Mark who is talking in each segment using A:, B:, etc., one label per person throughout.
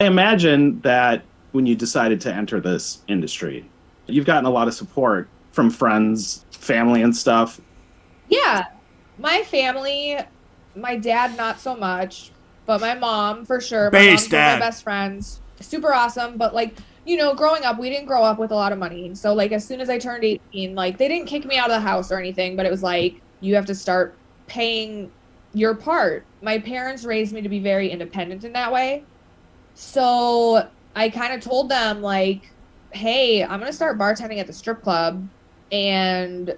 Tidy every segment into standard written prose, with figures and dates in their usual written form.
A: imagine that when you decided to enter this industry, you've gotten a lot of support from friends, family, and stuff.
B: Yeah, my family, my dad, not so much, but my mom, for sure. My
C: Base
B: mom's one of my
C: dad.
B: best friends. Super awesome. But, like, growing up, we didn't grow up with a lot of money. So, like, as soon as I turned 18, like, they didn't kick me out of the house or anything, but it was like, you have to start paying your part. My parents raised me to be very independent in that way. So I kind of told them, like, hey, I'm going to start bartending at the strip club. And,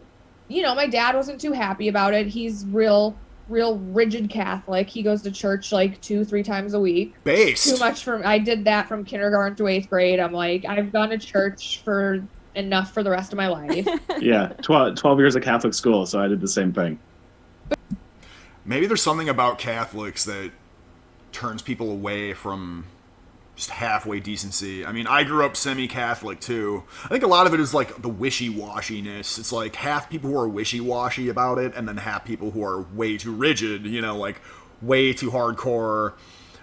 B: my dad wasn't too happy about it. He's real rigid Catholic. He goes to church like 2-3 times a week.
C: Based.
B: Too much I did that from kindergarten to 8th grade. I'm like, I've gone to church for enough for the rest of my life.
A: Yeah, 12 years of Catholic school, so I did the same thing.
C: Maybe there's something about Catholics that turns people away from just halfway decency. I mean, I grew up semi-Catholic too. I think a lot of it is like the wishy-washiness. It's like half people who are wishy-washy about it, and then half people who are way too rigid, like way too hardcore.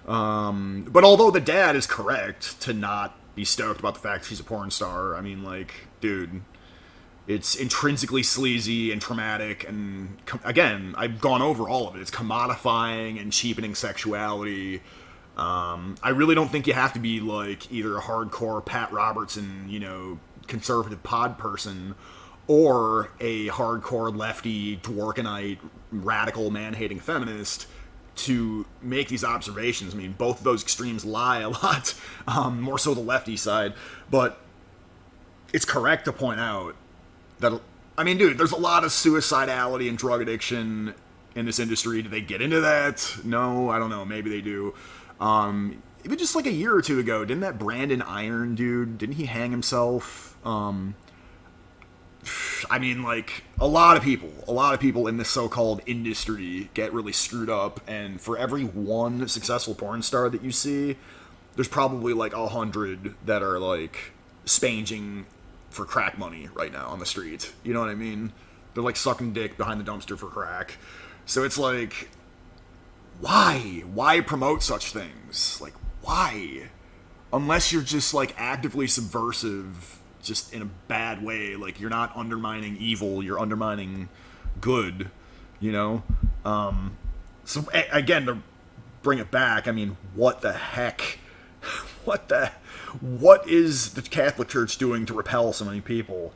C: But although the dad is correct to not be stoked about the fact she's a porn star, I mean, like, dude, it's intrinsically sleazy and traumatic, and again, I've gone over all of it. It's commodifying and cheapening sexuality. I really don't think you have to be like either a hardcore Pat Robertson, conservative pod person, or a hardcore lefty dworkinite radical man-hating feminist to make these observations. I mean, both of those extremes lie a lot, more so the lefty side, but it's correct to point out that, I mean, dude, there's a lot of suicidality and drug addiction in this industry. Do they get into that? No, I don't know. Maybe they do. Even just like a year or two ago, didn't that Brandon Iron dude, didn't he hang himself? I mean, like, a lot of people in this so-called industry get really screwed up, and for every one successful porn star that you see, there's probably like 100 that are like spanging for crack money right now on the street. You know what I mean? They're like sucking dick behind the dumpster for crack. So it's like, why promote such things? Like, why? Unless you're just like actively subversive, just in a bad way. Like, you're not undermining evil, you're undermining good, So again, to bring it back, I mean, what the heck? What is the Catholic Church doing to repel so many people?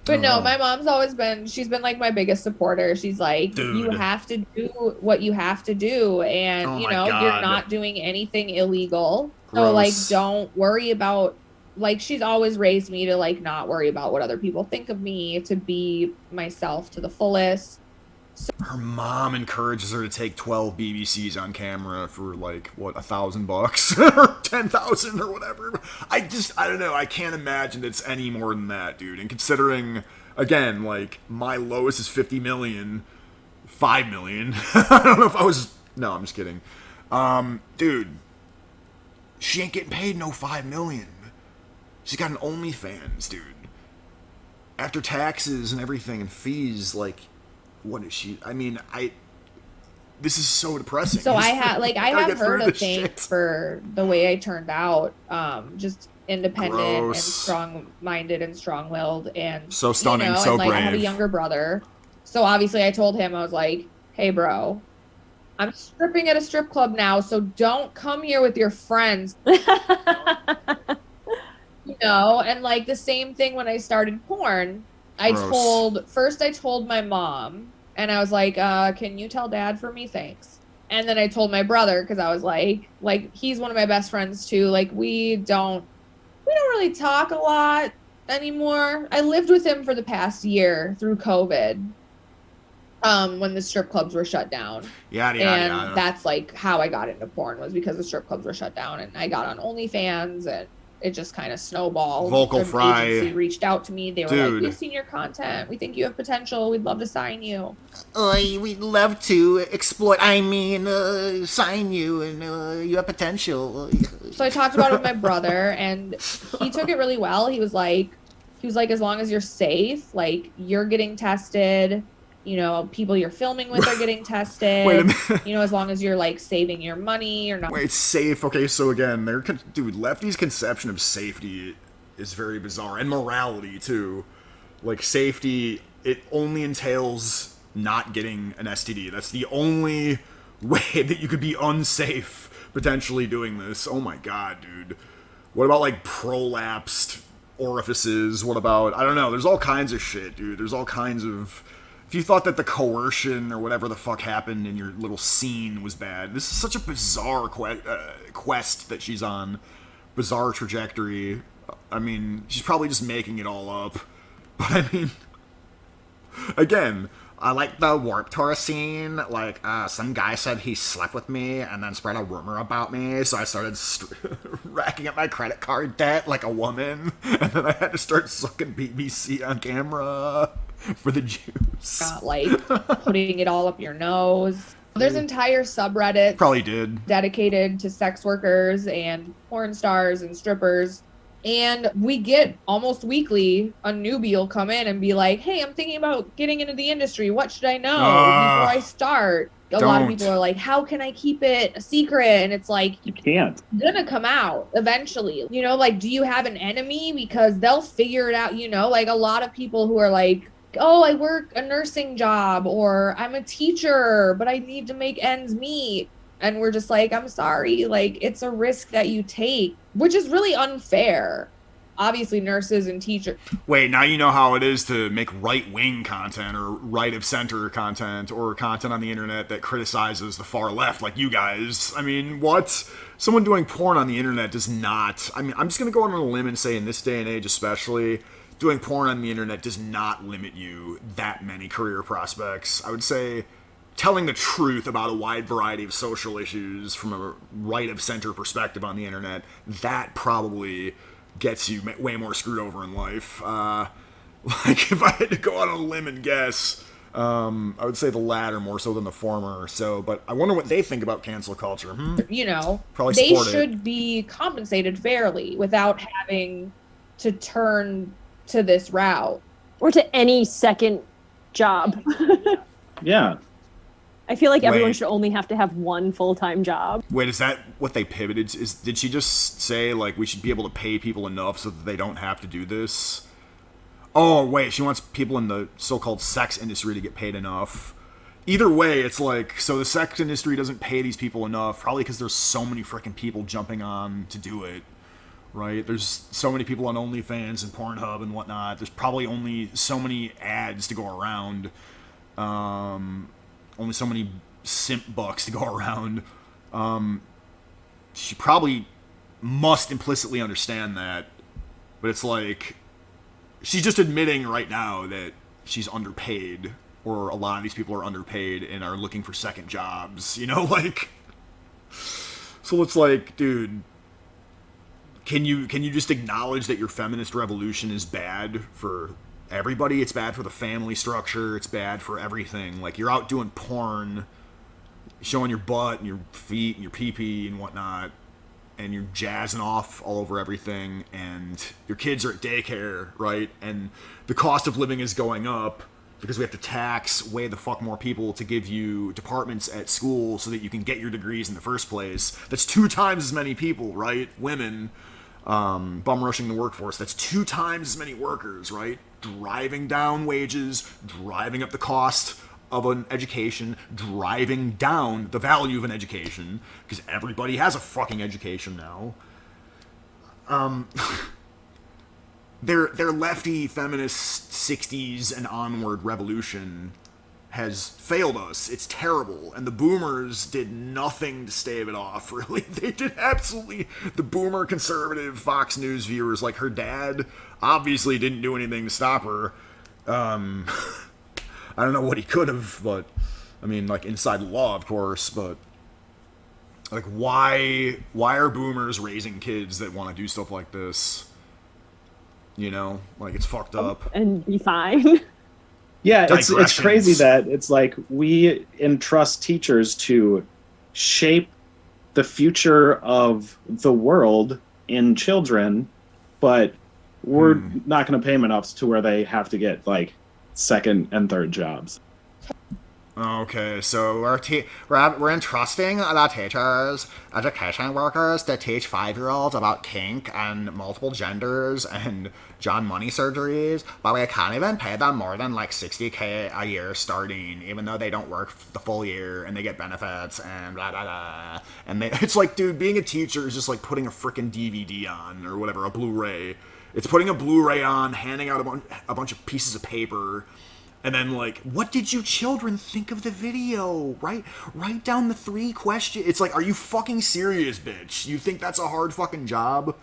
B: But no, my mom's always she's been like my biggest supporter. She's like,
C: Dude.
B: You have to do what you have to do. And, you're not doing anything illegal.
C: Gross.
B: So, like, don't worry about, like, she's always raised me to, like, not worry about what other people think of me, to be myself to the fullest.
C: Her mom encourages her to take 12 BBCs on camera for like, what, $1,000 or 10,000 or whatever. I don't know. I can't imagine it's any more than that, dude. And considering, again, like, my lowest is 50 million, 5 million. I don't know if I was, no, I'm just kidding. Dude, she ain't getting paid no 5 million. She's got an OnlyFans, dude. After taxes and everything and fees, like, what is she? I mean, this is so depressing.
B: So I have her to thank
C: shit.
B: for the way I turned out. Just independent
C: Gross.
B: and strong-minded and strong-willed, and
C: So stunning, so
B: and, like,
C: brave.
B: I have a younger brother, so obviously I told him, I was like, "Hey, bro, I'm stripping at a strip club now, so don't come here with your friends." And like the same thing when I started porn.
C: Gross.
B: I told my mom, and I was like, can you tell dad for me? Thanks. And then I told my brother, because I was like, he's one of my best friends too. Like, we don't really talk a lot anymore. I lived with him for the past year through COVID, when the strip clubs were shut down.
C: Yeah.
B: That's like how I got into porn, was because the strip clubs were shut down, and I got on OnlyFans, and it just kind of snowballed.
C: Vocal
B: An
C: fry.
B: agency reached out to me. They were
C: Dude.
B: like, "We've seen your content. We think you have potential. We'd love to sign you."
D: We'd love to sign you, and you have potential.
B: So I talked about it with my brother, and he took it really well. He was like, as long as you're safe, like, you're getting tested, you know, people you're filming with are getting tested.
C: Wait a minute.
B: You know, as long as you're like saving your money or not.
C: Wait, safe. Okay, so again, dude, lefties' conception of safety is very bizarre, and morality too. Like safety, it only entails not getting an STD. That's the only way that you could be unsafe potentially doing this. Oh my god, dude. What about like prolapsed orifices? What about, I don't know, there's all kinds of shit, dude. There's all kinds of, if you thought that the coercion or whatever the fuck happened in your little scene was bad, this is such a bizarre quest that she's on. Bizarre trajectory. I mean, she's probably just making it all up. But I mean, again,
D: I like the Warped Tour scene. Like, some guy said he slept with me and then spread a rumor about me, so I started racking up my credit card debt like a woman, and then I had to start sucking BBC on camera for the juice.
B: Not like putting it all up your nose. There's entire subreddits
C: Probably did.
B: dedicated to sex workers and porn stars and strippers. And we get almost weekly a newbie will come in and be like, hey, I'm thinking about getting into the industry. What should I know before I start? A lot of people are like, how can I keep it a secret? And it's like,
A: You can't.
B: it's gonna come out eventually. You know, like, do you have an enemy? Because they'll figure it out, you know, like a lot of people who are like, oh, I work a nursing job or I'm a teacher, but I need to make ends meet. And we're just like, I'm sorry, like it's a risk that you take, which is really unfair. Obviously, nurses and teachers.
C: Wait, now you know how it is to make right-wing content or right-of-center content or content on the internet that criticizes the far left, like you guys. I mean, what? Someone doing porn on the internet does not... I mean, I'm just going to go on a limb and say in this day and age especially, doing porn on the internet does not limit you that many career prospects. I would say telling the truth about a wide variety of social issues from a right-of-center perspective on the internet, that probably gets you way more screwed over in life. Like, if I had to go on a limb and guess, I would say the latter more so than the former. So, but I wonder what they think about cancel culture.
B: You know,
C: Probably
B: they
C: support
B: should
C: it.
B: be compensated fairly without having to turn to this route.
E: Or to any second job.
A: Yeah.
E: I feel like everyone
C: Wait.
E: should only have to have one full-time job.
C: Wait, is that what they pivoted? Did she just say, like, we should be able to pay people enough so that they don't have to do this? Oh, wait, she wants people in the so-called sex industry to get paid enough. Either way, it's like, so the sex industry doesn't pay these people enough, probably because there's so many freaking people jumping on to do it, right? There's so many people on Onlyfans and Pornhub and whatnot. There's probably only so many ads to go around. Only so many simp bucks to go around. She probably must implicitly understand that, but it's like she's just admitting right now that she's underpaid, or a lot of these people are underpaid and are looking for second jobs, you know, like. So it's like, dude, can you just acknowledge that your feminist revolution is bad for everybody? It's bad for the family structure. It's bad for everything. Like, you're out doing porn, showing your butt and your feet and your pee-pee and whatnot, and you're jazzing off all over everything, and your kids are at daycare, right? And the cost of living is going up because we have to tax way the fuck more people to give you departments at school so that you can get your degrees in the first place. That's 2 times as many people, right? Women bum rushing the workforce. That's 2 times as many workers, right? Driving down wages, driving up the cost of an education, driving down the value of an education, because everybody has a fucking education now. Their lefty feminist 60s and onward revolution has failed us. It's terrible. And the boomers did nothing to stave it off, really. They did absolutely... The boomer conservative Fox News viewers, like her dad, obviously didn't do anything to stop her. I don't know what he could have, but... I mean, like, inside the law, of course, but... Like, why are boomers raising kids that want to do stuff like this? You know? Like, it's fucked up.
E: And be fine.
A: Yeah, it's
C: Digressions.
A: crazy that it's like we entrust teachers to shape the future of the world in children, but we're not going to pay them enough to where they have to get like second and third jobs.
D: Okay, so we're entrusting the teachers, education workers, to teach 5-year-olds about kink and multiple genders and John Money surgeries, but we can't even pay them more than like $60K a year starting, even though they don't work the full year and they get benefits and blah blah blah. And it's like, dude, being a teacher is just like putting a freaking DVD on or whatever, a Blu-ray. It's putting a Blu-ray on, handing out a bunch of pieces of paper. And then, like, what did you children think of the video? Write down the 3 questions. It's like, are you fucking serious, bitch? You think that's a hard fucking job?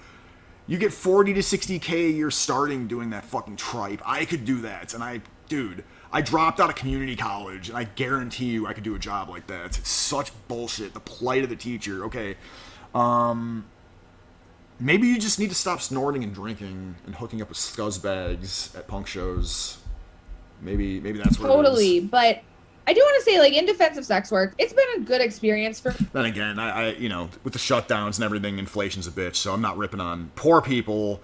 D: You get 40 to 60K a year starting doing that fucking tripe. I could do that. And I dropped out of community college, and I guarantee you I could do a job like that. It's such bullshit. The plight of the teacher. Okay. Maybe you just need to stop snorting and drinking and hooking up with scuzzbags at punk shows. Maybe that's what
B: Totally,
D: it is.
B: but I do want to say, like, in defense of sex work, it's been a good experience for.
C: Then again, I with the shutdowns and everything, inflation's a bitch, so I'm not ripping on poor people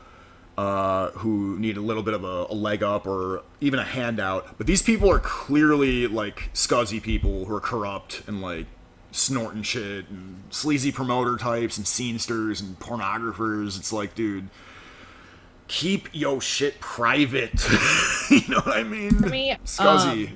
C: who need a little bit of a leg up or even a handout. But these people are clearly, like, scuzzy people who are corrupt and, like, snorting shit and sleazy promoter types and scenesters and pornographers. It's like, dude, keep yo shit private. You know what I mean?
B: For me,
C: Scuzzy.